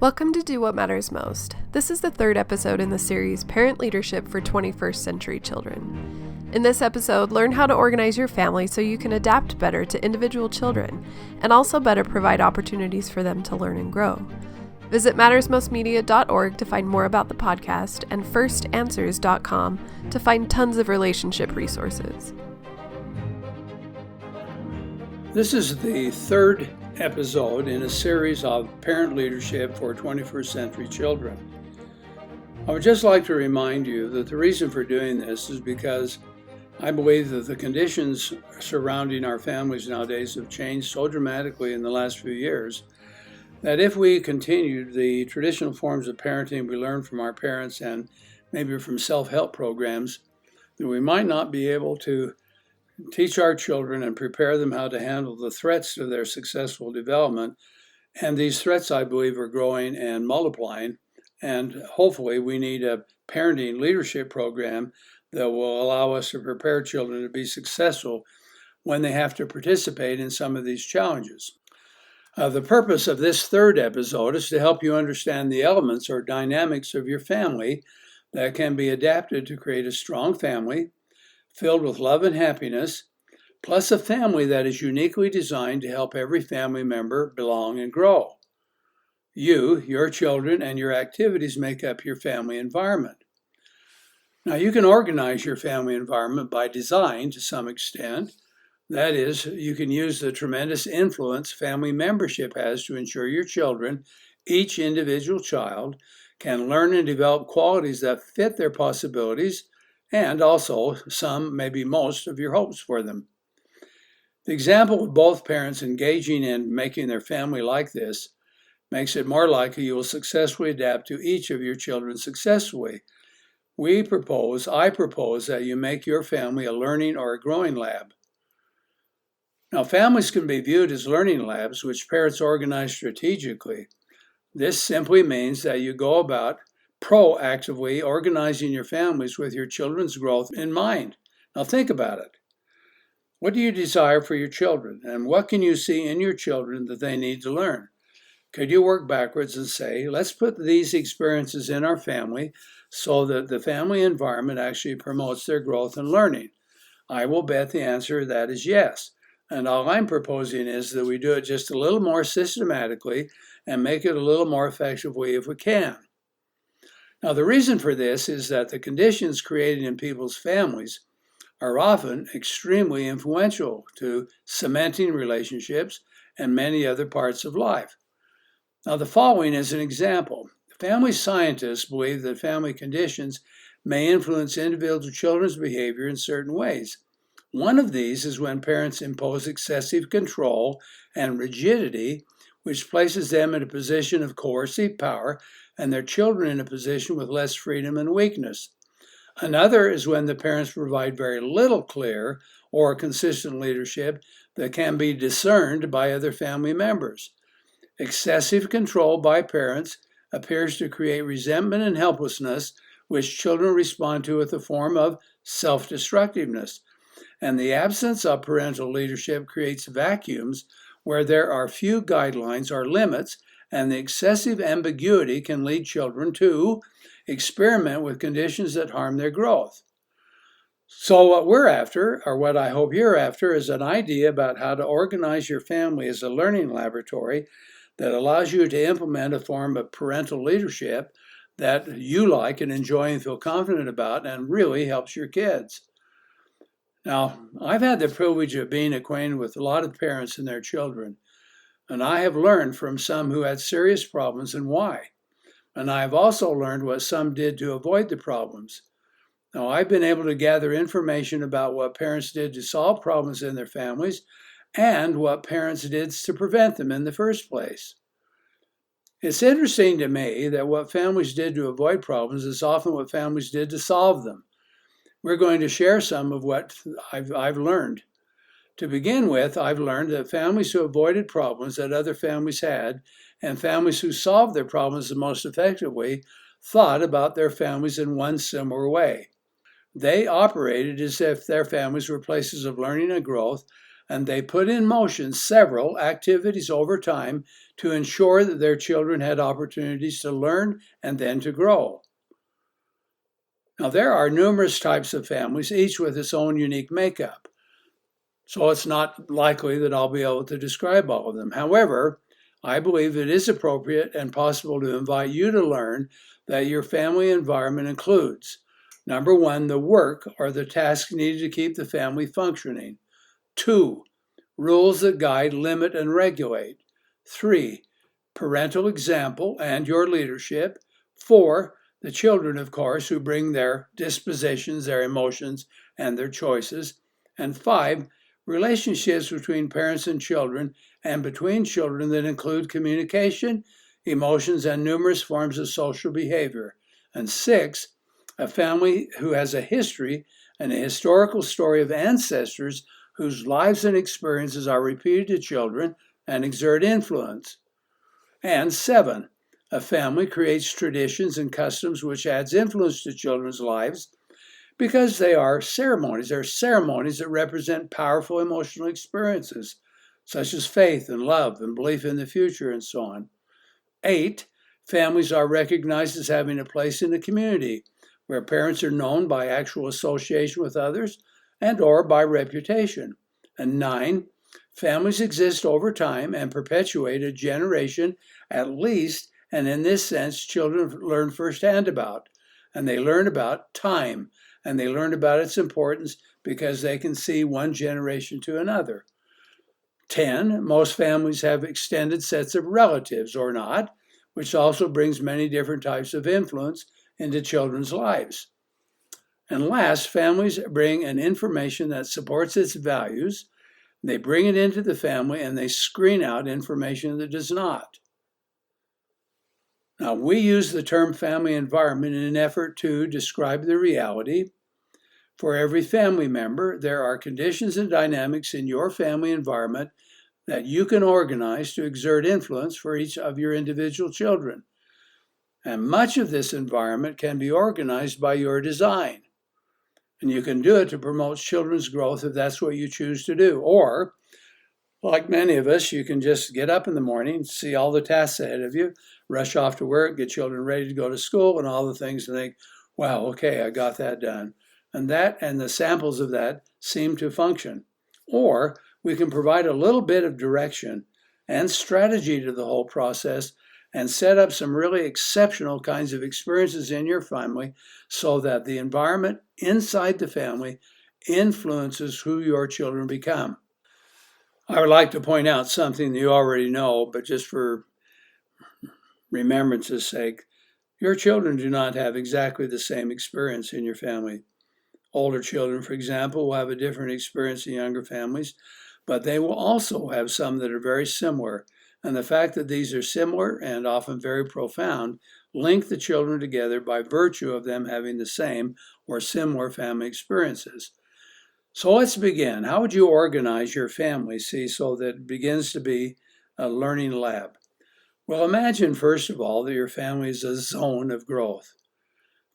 Welcome to Do What Matters Most. This is the third episode in the series Parent Leadership for 21st Century Children. In this episode, learn how to organize your family so you can adapt better to individual children and also better provide opportunities for them to learn and grow. Visit mattersmostmedia.org to find more about the podcast and firstanswers.com to find tons of relationship resources. This is the third episode in a series of Parent Leadership for 21st Century Children. I would just like to remind you that the reason for doing this is because I believe that the conditions surrounding our families nowadays have changed so dramatically in the last few years that if we continued the traditional forms of parenting we learned from our parents and maybe from self-help programs, that we might not be able to teach our children and prepare them how to handle the threats to their successful development. And these threats, I believe, are growing and multiplying. And hopefully we need a parenting leadership program that will allow us to prepare children to be successful when they have to participate in some of these challenges. The purpose of this third episode is to help you understand the elements or dynamics of your family that can be adapted to create a strong family filled with love and happiness, plus a family that is uniquely designed to help every family member belong and grow. You, your children, and your activities make up your family environment. Now, you can organize your family environment by design to some extent. That is, you can use the tremendous influence family membership has to ensure your children, each individual child, can learn and develop qualities that fit their possibilities and also some, maybe most, of your hopes for them. The example of both parents engaging in making their family like this makes it more likely you will successfully adapt to each of your children successfully. I propose that you make your family a learning or a growing lab. Now, families can be viewed as learning labs, which parents organize strategically. This simply means that you go about proactively organizing your families with your children's growth in mind. Now think about it. What do you desire for your children, and what can you see in your children that they need to learn? Could you work backwards and say, let's put these experiences in our family so that the family environment actually promotes their growth and learning? I will bet the answer to that is yes. And all I'm proposing is that we do it just a little more systematically and make it a little more effectively if we can. Now, the reason for this is that the conditions created in people's families are often extremely influential to cementing relationships and many other parts of life. Now, the following is an example. Family scientists believe that family conditions may influence individual children's behavior in certain ways. One of these is when parents impose excessive control and rigidity, which places them in a position of coercive power and their children in a position with less freedom and weakness. Another is when the parents provide very little clear or consistent leadership that can be discerned by other family members. Excessive control by parents appears to create resentment and helplessness, which children respond to with a form of self-destructiveness. And the absence of parental leadership creates vacuums where there are few guidelines or limits, and the excessive ambiguity can lead children to experiment with conditions that harm their growth. So what we're after, or what I hope you're after, is an idea about how to organize your family as a learning laboratory that allows you to implement a form of parental leadership that you like and enjoy and feel confident about and really helps your kids. Now, I've had the privilege of being acquainted with a lot of parents and their children, and I have learned from some who had serious problems and why. And I have also learned what some did to avoid the problems. Now, I've been able to gather information about what parents did to solve problems in their families and what parents did to prevent them in the first place. It's interesting to me that what families did to avoid problems is often what families did to solve them. We're going to share some of what I've learned. To begin with, I've learned that families who avoided problems that other families had and families who solved their problems the most effectively thought about their families in one similar way. They operated as if their families were places of learning and growth, and they put in motion several activities over time to ensure that their children had opportunities to learn and then to grow. Now, there are numerous types of families, each with its own unique makeup. So it's not likely that I'll be able to describe all of them. However, I believe it is appropriate and possible to invite you to learn that your family environment includes, number one, the work or the tasks needed to keep the family functioning. 2, rules that guide, limit, and regulate. 3, parental example and your leadership. 4, the children, of course, who bring their dispositions, their emotions, and their choices. And 5, relationships between parents and children and between children that include communication, emotions, and numerous forms of social behavior. And 6, a family who has a history and a historical story of ancestors whose lives and experiences are repeated to children and exert influence. And 7, a family creates traditions and customs which adds influence to children's lives because they are ceremonies. They're ceremonies that represent powerful emotional experiences, such as faith and love and belief in the future and so on. 8, families are recognized as having a place in the community where parents are known by actual association with others and or by reputation. And 9, families exist over time and perpetuate a generation at least, and in this sense, children learn firsthand about. And they learn about time, and they learn about its importance because they can see one generation to another. 10, most families have extended sets of relatives or not, which also brings many different types of influence into children's lives. And last, families bring an information that supports its values. They bring it into the family and they screen out information that does not. Now, we use the term family environment in an effort to describe the reality. For every family member, there are conditions and dynamics in your family environment that you can organize to exert influence for each of your individual children. And much of this environment can be organized by your design. And you can do it to promote children's growth if that's what you choose to do. Or, like many of us, you can just get up in the morning, see all the tasks ahead of you, rush off to work, get children ready to go to school and all the things, and think, wow, okay, I got that done. And that and the samples of that seem to function. Or we can provide a little bit of direction and strategy to the whole process and set up some really exceptional kinds of experiences in your family so that the environment inside the family influences who your children become. I would like to point out something that you already know, but just for remembrance's sake, your children do not have exactly the same experience in your family. Older children, for example, will have a different experience than younger families, but they will also have some that are very similar. And the fact that these are similar and often very profound link the children together by virtue of them having the same or similar family experiences. So let's begin. How would you organize your family, so that it begins to be a learning lab? Well, imagine, first of all, that your family is a zone of growth.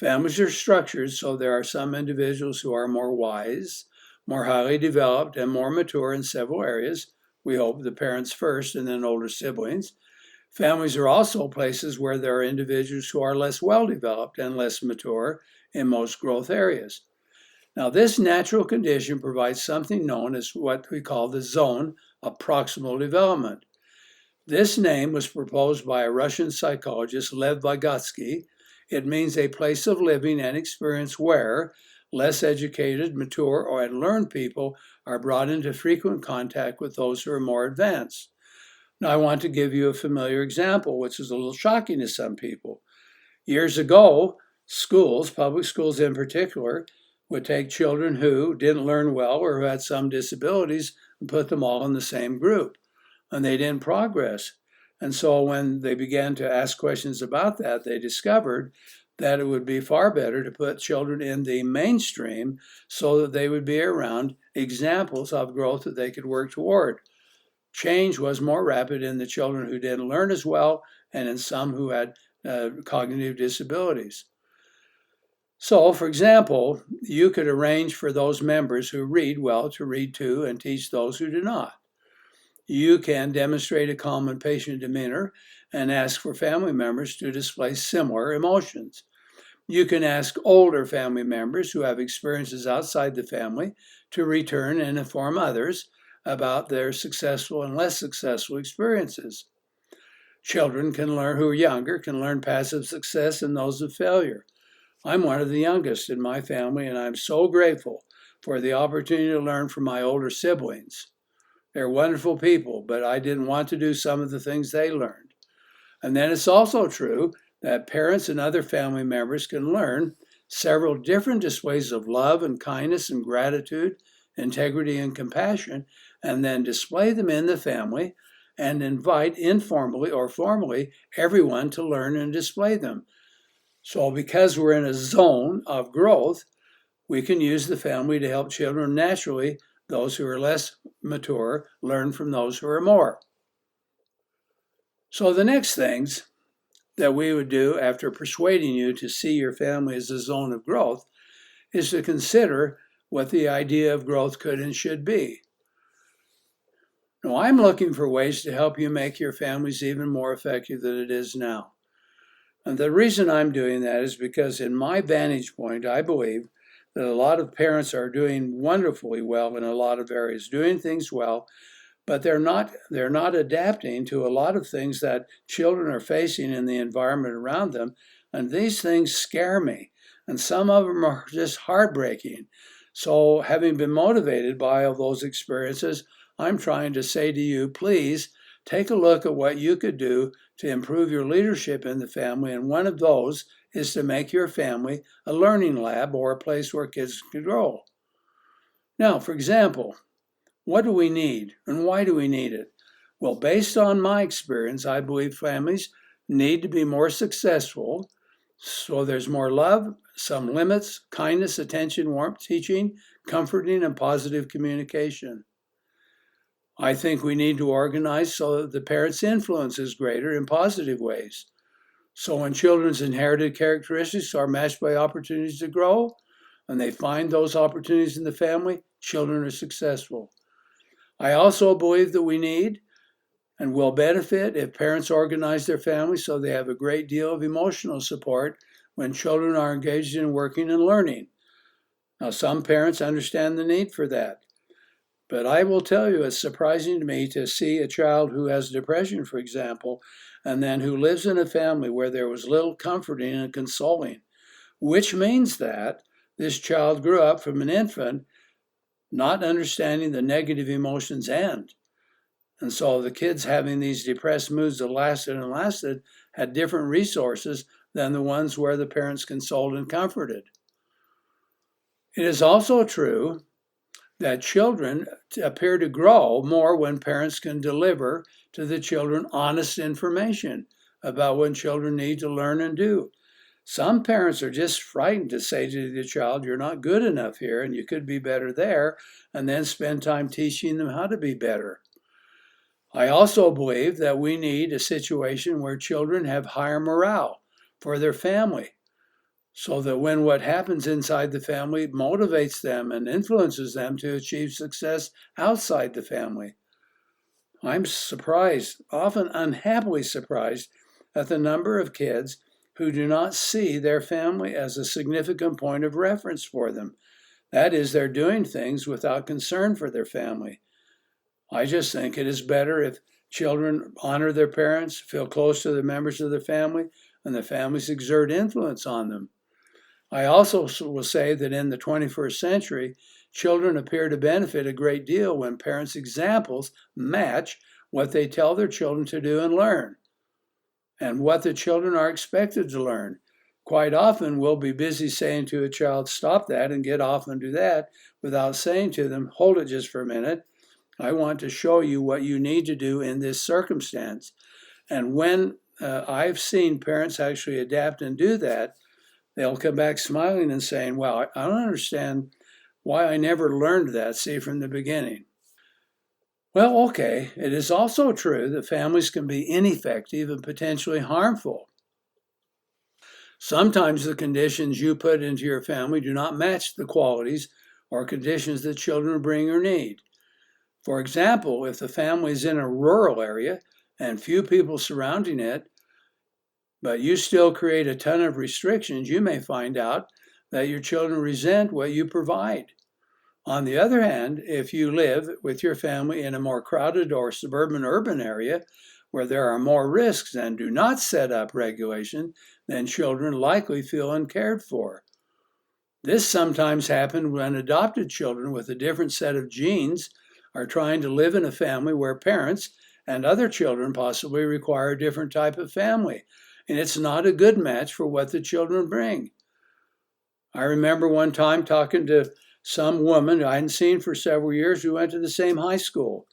Families are structured so there are some individuals who are more wise, more highly developed, and more mature in several areas. We hope the parents first and then older siblings. Families are also places where there are individuals who are less well developed and less mature in most growth areas. Now, this natural condition provides something known as what we call the zone of proximal development. This name was proposed by a Russian psychologist, Lev Vygotsky. It means a place of living and experience where less educated, mature, or learned people are brought into frequent contact with those who are more advanced. Now, I want to give you a familiar example, which is a little shocking to some people. Years ago, schools, public schools in particular, would take children who didn't learn well or who had some disabilities and put them all in the same group. And they didn't progress. And so when they began to ask questions about that, they discovered that it would be far better to put children in the mainstream so that they would be around examples of growth that they could work toward. Change was more rapid in the children who didn't learn as well and in some who had cognitive disabilities. So, for example, you could arrange for those members who read well to read to and teach those who do not. You can demonstrate a calm and patient demeanor and ask for family members to display similar emotions. You can ask older family members who have experiences outside the family to return and inform others about their successful and less successful experiences. Children who are younger can learn passive success and those of failure. I'm one of the youngest in my family, and I'm so grateful for the opportunity to learn from my older siblings. They're wonderful people, but I didn't want to do some of the things they learned. And then it's also true that parents and other family members can learn several different displays of love and kindness and gratitude, integrity and compassion, and then display them in the family and invite informally or formally everyone to learn and display them. So because we're in a zone of growth, we can use the family to help children naturally. Those who are less mature learn from those who are more. So the next things that we would do after persuading you to see your family as a zone of growth is to consider what the idea of growth could and should be. Now, I'm looking for ways to help you make your families even more effective than it is now. And the reason I'm doing that is because in my vantage point, I believe that a lot of parents are doing wonderfully well in a lot of areas, doing things well, but they're not adapting to a lot of things that children are facing in the environment around them. And these things scare me. And some of them are just heartbreaking. So having been motivated by all those experiences, I'm trying to say to you, please take a look at what you could do to improve your leadership in the family. And one of those is to make your family a learning lab or a place where kids can grow. Now, for example, what do we need and why do we need it? Well, based on my experience, I believe families need to be more successful. So there's more love, some limits, kindness, attention, warmth, teaching, comforting, and positive communication. I think we need to organize so that the parents' influence is greater in positive ways. So when children's inherited characteristics are matched by opportunities to grow, and they find those opportunities in the family, children are successful. I also believe that we need and will benefit if parents organize their families so they have a great deal of emotional support when children are engaged in working and learning. Now, some parents understand the need for that. But I will tell you, it's surprising to me to see a child who has depression, for example, and then who lives in a family where there was little comforting and consoling, which means that this child grew up from an infant not understanding the negative emotions end. And so the kids having these depressed moods that lasted and lasted had different resources than the ones where the parents consoled and comforted. It is also true that children appear to grow more when parents can deliver to the children honest information about what children need to learn and do. Some parents are just frightened to say to the child, you're not good enough here and you could be better there, and then spend time teaching them how to be better. I also believe that we need a situation where children have higher morale for their family, so that when what happens inside the family motivates them and influences them to achieve success outside the family. I'm surprised, often unhappily surprised, at the number of kids who do not see their family as a significant point of reference for them. That is, they're doing things without concern for their family. I just think it is better if children honor their parents, feel close to the members of their family, and the families exert influence on them. I also will say that in the 21st century, children appear to benefit a great deal when parents' examples match what they tell their children to do and learn, and what the children are expected to learn. Quite often, we'll be busy saying to a child, stop that and get off and do that, without saying to them, hold it just for a minute. I want to show you what you need to do in this circumstance. And when I've seen parents actually adapt and do that, they'll come back smiling and saying, well, I don't understand why I never learned that, see, from the beginning. Well, okay, it is also true that families can be ineffective and potentially harmful. Sometimes the conditions you put into your family do not match the qualities or conditions that children bring or need. For example, if the family is in a rural area and few people surrounding it, but you still create a ton of restrictions, you may find out that your children resent what you provide. On the other hand, if you live with your family in a more crowded or suburban urban area where there are more risks and do not set up regulation, then children likely feel uncared for. This sometimes happens when adopted children with a different set of genes are trying to live in a family where parents and other children possibly require a different type of family, and it's not a good match for what the children bring. I remember one time talking to some woman I hadn't seen for several years who went to the same high school,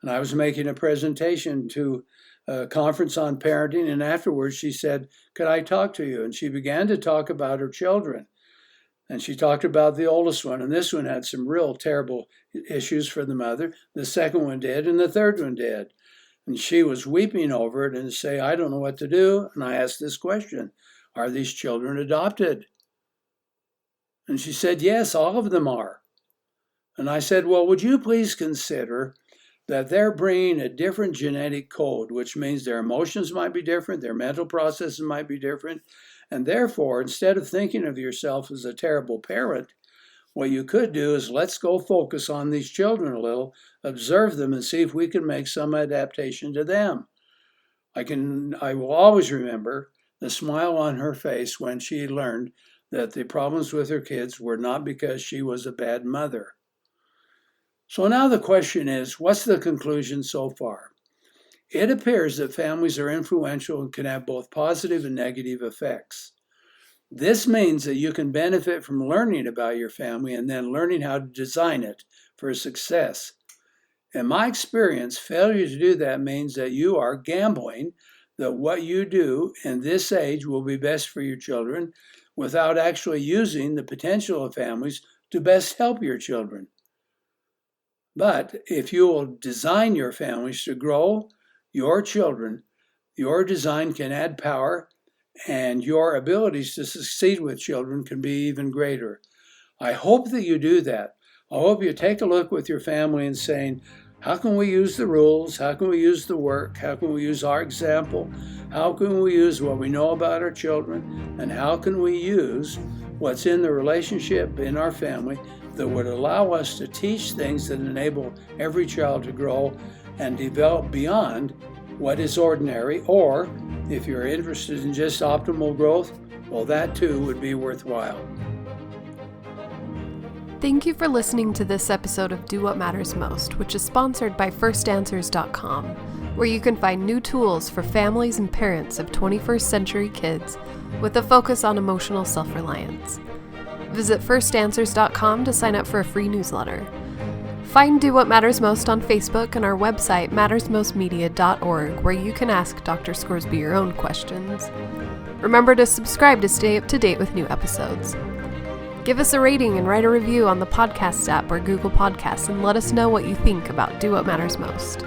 and I was making a presentation to a conference on parenting, and afterwards she said, "Could I talk to you?" And she began to talk about her children. And she talked about the oldest one, and this one had some real terrible issues for the mother. The second one did, and the third one did. And she was weeping over it and say, "I don't know what to do." And I asked this question, "Are these children adopted?" And she said, "Yes, all of them are." And I said, "Well, would you please consider that they're bringing a different genetic code, which means their emotions might be different, their mental processes might be different, and therefore, instead of thinking of yourself as a terrible parent, what you could do is let's go focus on these children a little, observe them, and see if we can make some adaptation to them." I will always remember the smile on her face when she learned that the problems with her kids were not because she was a bad mother. So now the question is, what's the conclusion so far? It appears that families are influential and can have both positive and negative effects. This means that you can benefit from learning about your family and then learning how to design it for success. In my experience, failure to do that means that you are gambling that what you do in this age will be best for your children without actually using the potential of families to best help your children. But if you will design your families to grow your children, your design can add power and your abilities to succeed with children can be even greater. I hope that you do that. I hope you take a look with your family and saying, how can we use the rules? How can we use the work? How can we use our example? How can we use what we know about our children? And how can we use what's in the relationship in our family that would allow us to teach things that enable every child to grow and develop beyond what is ordinary, or if you're interested in just optimal growth, well, that too would be worthwhile. Thank you for listening to this episode of Do What Matters Most, which is sponsored by firstanswers.com, where you can find new tools for families and parents of 21st century kids with a focus on emotional self-reliance. Visit firstanswers.com to sign up for a free newsletter. Find Do What Matters Most on Facebook and our website, mattersmostmedia.org, where you can ask Dr. Scoresby your own questions. Remember to subscribe to stay up to date with new episodes. Give us a rating and write a review on the podcast app or Google Podcasts and let us know what you think about Do What Matters Most.